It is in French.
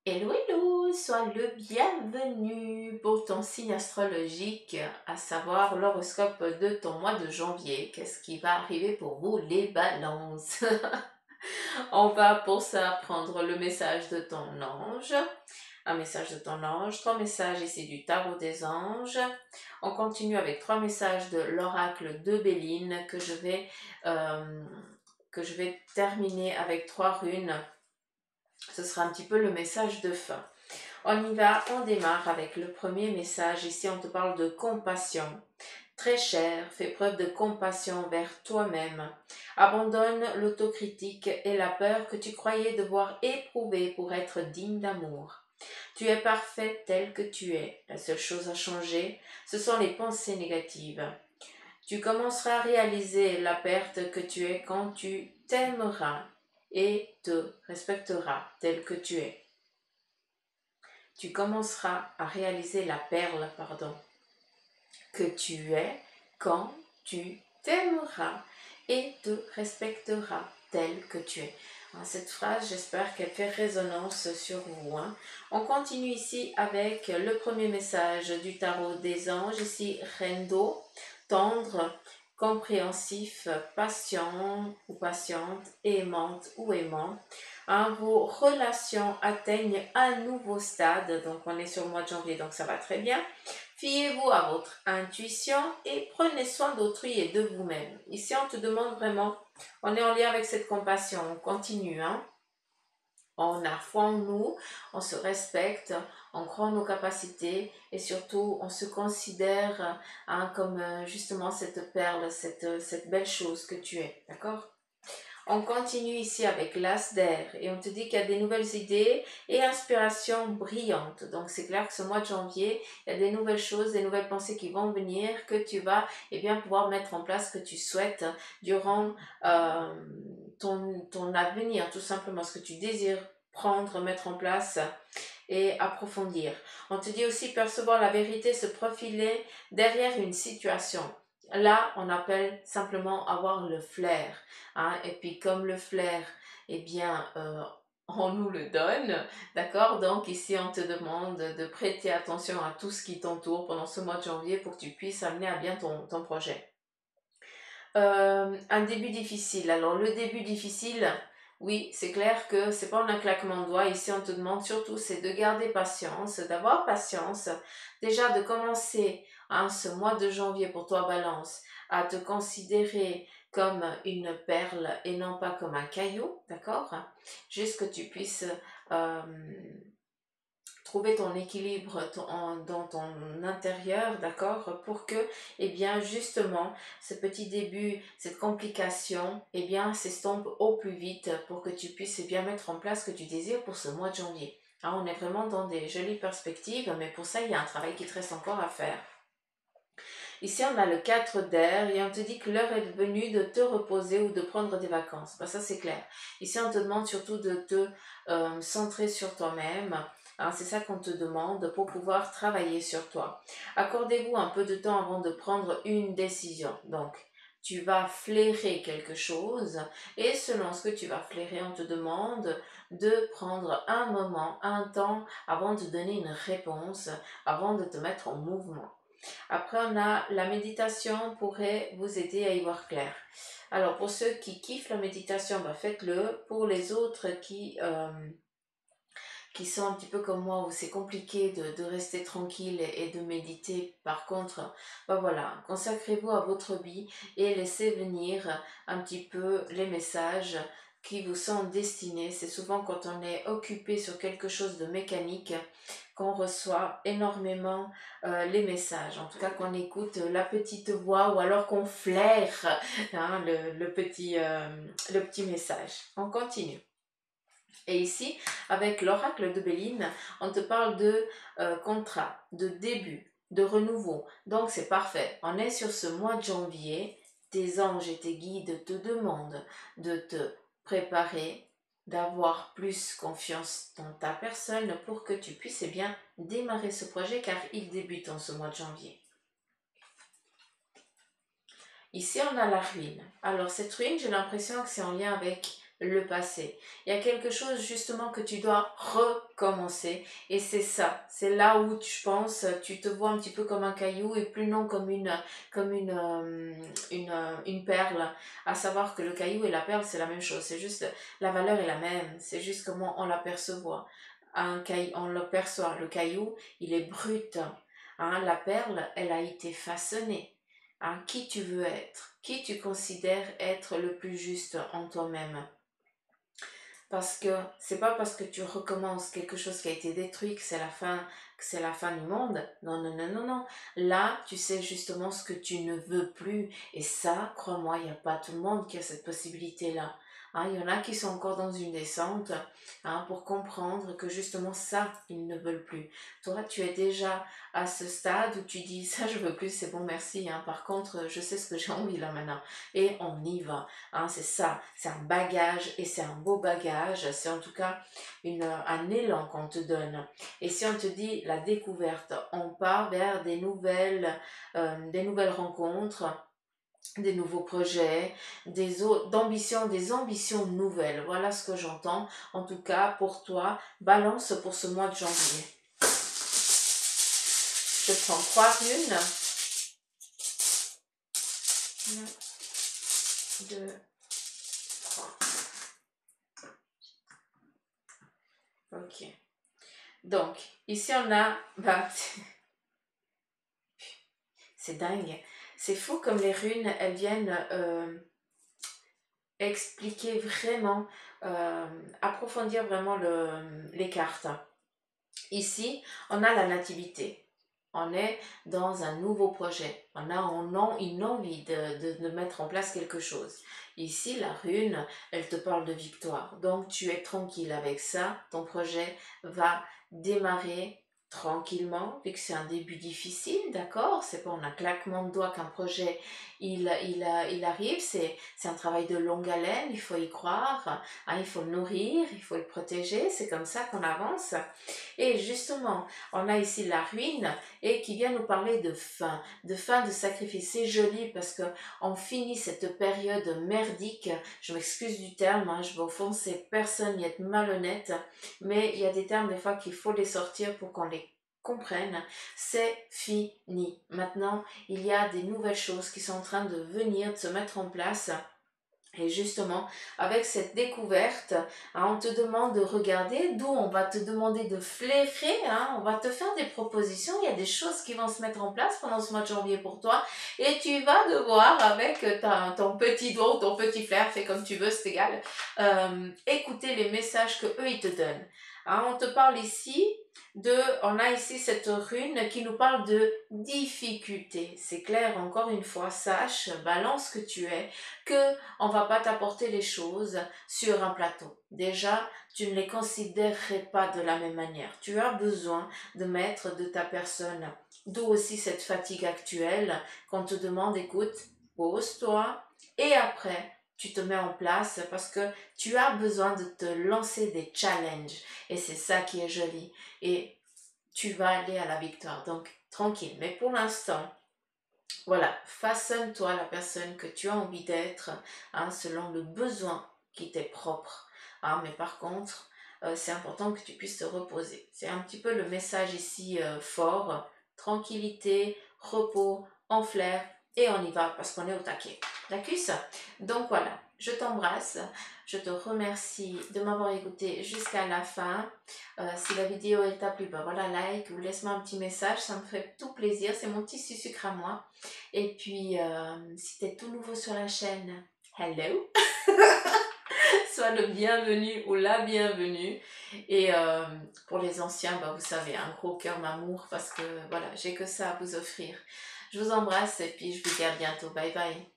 Hello, hello, sois le bienvenu pour ton signe astrologique, à savoir l'horoscope de ton mois de janvier. Qu'est-ce qui va arriver pour vous, les balances? On va pour ça prendre le message de ton ange, un message de ton ange, trois messages ici du tarot des anges. On continue avec trois messages de l'oracle de Béline que je vais terminer avec trois runes. Ce sera un petit peu le message de fin. On y va, on démarre avec le premier message. Ici, on te parle de compassion. Très cher, fais preuve de compassion vers toi-même. Abandonne l'autocritique et la peur que tu croyais devoir éprouver pour être digne d'amour. Tu es parfait tel que tu es. La seule chose à changer, ce sont les pensées négatives. Tu commenceras à réaliser la perte que tu es quand tu t'aimeras et te respecteras tel que tu es. Tu commenceras à réaliser la perle, que tu es quand tu t'aimeras et te respecteras tel que tu es. Cette phrase, j'espère qu'elle fait résonance sur vous. On continue ici avec le premier message du tarot des anges. Ici, Rendo, tendre, compréhensif, patient ou patiente, aimante ou aimant. Vos relations atteignent un nouveau stade, donc on est sur le mois de janvier, donc ça va très bien. Fiez-vous à votre intuition et prenez soin d'autrui et de vous-même. Ici, on te demande vraiment, on est en lien avec cette compassion, on continue, On a foi en nous, on se respecte, on croit en nos capacités et surtout on se considère comme justement cette perle, cette belle chose que tu es, d'accord? On continue ici avec l'as d'air et on te dit qu'il y a des nouvelles idées et inspirations brillantes. Donc c'est clair que ce mois de janvier, il y a des nouvelles choses, des nouvelles pensées qui vont venir, que tu vas pouvoir mettre en place, que tu souhaites durant ton avenir, tout simplement ce que tu désires prendre, mettre en place et approfondir. On te dit aussi percevoir la vérité, se profiler derrière une situation. Là, on appelle simplement avoir le flair. Et puis comme le flair, on nous le donne, d'accord? Donc ici, on te demande de prêter attention à tout ce qui t'entoure pendant ce mois de janvier pour que tu puisses amener à bien ton projet. Un début difficile. Alors le début difficile, oui, c'est clair que c'est pas un claquement de doigts. Ici, on te demande surtout, c'est de garder patience, d'avoir patience. Déjà, de commencer ce mois de janvier pour toi, Balance, à te considérer comme une perle et non pas comme un caillou, d'accord? Juste que tu puisses euh, trouver ton équilibre dans ton intérieur, d'accord, pour que, justement, ce petit début, cette complication, s'estompe au plus vite pour que tu puisses, mettre en place ce que tu désires pour ce mois de janvier. On est vraiment dans des jolies perspectives, mais pour ça, il y a un travail qui te reste encore à faire. Ici, on a le 4 d'air et on te dit que l'heure est venue de te reposer ou de prendre des vacances. Ça, c'est clair. Ici, on te demande surtout de te centrer sur toi-même. C'est ça qu'on te demande pour pouvoir travailler sur toi. Accordez-vous un peu de temps avant de prendre une décision. Donc, tu vas flairer quelque chose et selon ce que tu vas flairer, on te demande de prendre un moment, un temps avant de donner une réponse, avant de te mettre en mouvement. Après, on a la méditation pourrait vous aider à y voir clair. Alors, pour ceux qui kiffent la méditation, faites-le. Pour les autres qui sont un petit peu comme moi, où c'est compliqué de rester tranquille et de méditer, par contre, voilà, consacrez-vous à votre hobby et laissez venir un petit peu les messages qui vous sont destinés. C'est souvent quand on est occupé sur quelque chose de mécanique qu'on reçoit énormément les messages. En tout cas, qu'on écoute la petite voix ou alors qu'on flaire le petit message. On continue. Et ici, avec l'oracle de Béline, on te parle de contrat, de début, de renouveau. Donc c'est parfait. On est sur ce mois de janvier. Tes anges et tes guides te demandent de te préparer, d'avoir plus confiance dans ta personne pour que tu puisses démarrer ce projet car il débute en ce mois de janvier. Ici, on a la ruine. Alors, cette ruine, j'ai l'impression que c'est en lien avec le passé. Il y a quelque chose justement que tu dois recommencer et c'est ça, c'est là où je pense, tu te vois un petit peu comme un caillou et plus non comme une perle, à savoir que le caillou et la perle c'est la même chose, c'est juste la valeur est la même, c'est juste comment on l'aperçoit. On le perçoit, le caillou il est brut, hein, la perle elle a été façonnée. Hein, qui tu veux être, qui tu considères être le plus juste en toi-même. Parce que c'est pas parce que tu recommences quelque chose qui a été détruit que c'est la fin du monde. Non, non, non, non, non. Là, tu sais justement ce que tu ne veux plus. Et ça, crois-moi, il n'y a pas tout le monde qui a cette possibilité-là. Hein, il y en a qui sont encore dans une descente, hein, pour comprendre que justement ça, ils ne veulent plus. Toi, tu es déjà à ce stade où tu dis ça, je veux plus, c'est bon, merci. Hein. Par contre, je sais ce que j'ai envie là maintenant. Et on y va. Hein, c'est ça, c'est un bagage et c'est un beau bagage, c'est en tout cas un élan qu'on te donne. Et si on te dit la découverte, on part vers des nouvelles rencontres, des nouveaux projets, des ambitions nouvelles. Voilà ce que j'entends. En tout cas, pour toi, balance pour ce mois de janvier. Je prends 3 runes. 1, 2, 3. Ok. Donc, ici on a... Bah, c'est dingue. C'est fou comme les runes, elles viennent expliquer vraiment, approfondir vraiment les cartes. Ici, on a la nativité. On est dans un nouveau projet. On a une envie de mettre en place quelque chose. Ici, la rune, elle te parle de victoire. Donc, tu es tranquille avec ça. Ton projet va démarrer tranquillement, vu que c'est un début difficile, d'accord? C'est pas en un claquement de doigts qu'un projet il arrive. C'est un travail de longue haleine. Il faut y croire. Hein, il faut le nourrir, il faut le protéger. C'est comme ça qu'on avance. Et justement, on a ici la ruine et qui vient nous parler de fin de sacrifice. C'est joli parce que on finit cette période merdique. Je m'excuse du terme, hein, je vais offenser personne ni être malhonnête, mais il y a des termes des fois qu'il faut les sortir pour qu'on les comprenne. C'est fini. Maintenant, il y a des nouvelles choses qui sont en train de venir, de se mettre en place. Et justement, avec cette découverte, hein, on te demande de regarder, d'où on va te demander de flairer, hein, on va te faire des propositions, il y a des choses qui vont se mettre en place pendant ce mois de janvier pour toi, et tu vas devoir, avec ton petit doigt ou ton petit flair, fais comme tu veux, c'est égal, écouter les messages que eux ils te donnent. Hein, on te parle ici on a ici cette rune qui nous parle de difficulté. C'est clair, encore une fois, sache, balance que tu es, que on va pas t'apporter les choses sur un plateau. Déjà, tu ne les considérerais pas de la même manière. Tu as besoin de mettre de ta personne. D'où aussi cette fatigue actuelle qu'on te demande, écoute, pose-toi et après, tu te mets en place parce que tu as besoin de te lancer des challenges. Et c'est ça qui est joli. Et tu vas aller à la victoire. Donc, tranquille. Mais pour l'instant, voilà, façonne-toi la personne que tu as envie d'être, hein, selon le besoin qui t'est propre. Hein, mais par contre, c'est important que tu puisses te reposer. C'est un petit peu le message ici fort. Tranquillité, repos, en flair, et on y va parce qu'on est au taquet. D'accord? Donc voilà, je t'embrasse. Je te remercie de m'avoir écouté jusqu'à la fin. Si la vidéo elle t'a plu, ben voilà, like ou laisse-moi un petit message, ça me fait tout plaisir. C'est mon petit sucre à moi. Et puis, si tu es tout nouveau sur la chaîne, hello! Sois le bienvenu ou la bienvenue. Et pour les anciens, bah, vous savez, un gros cœur d'amour parce que voilà, j'ai que ça à vous offrir. Je vous embrasse et puis je vous dis à bientôt. Bye bye.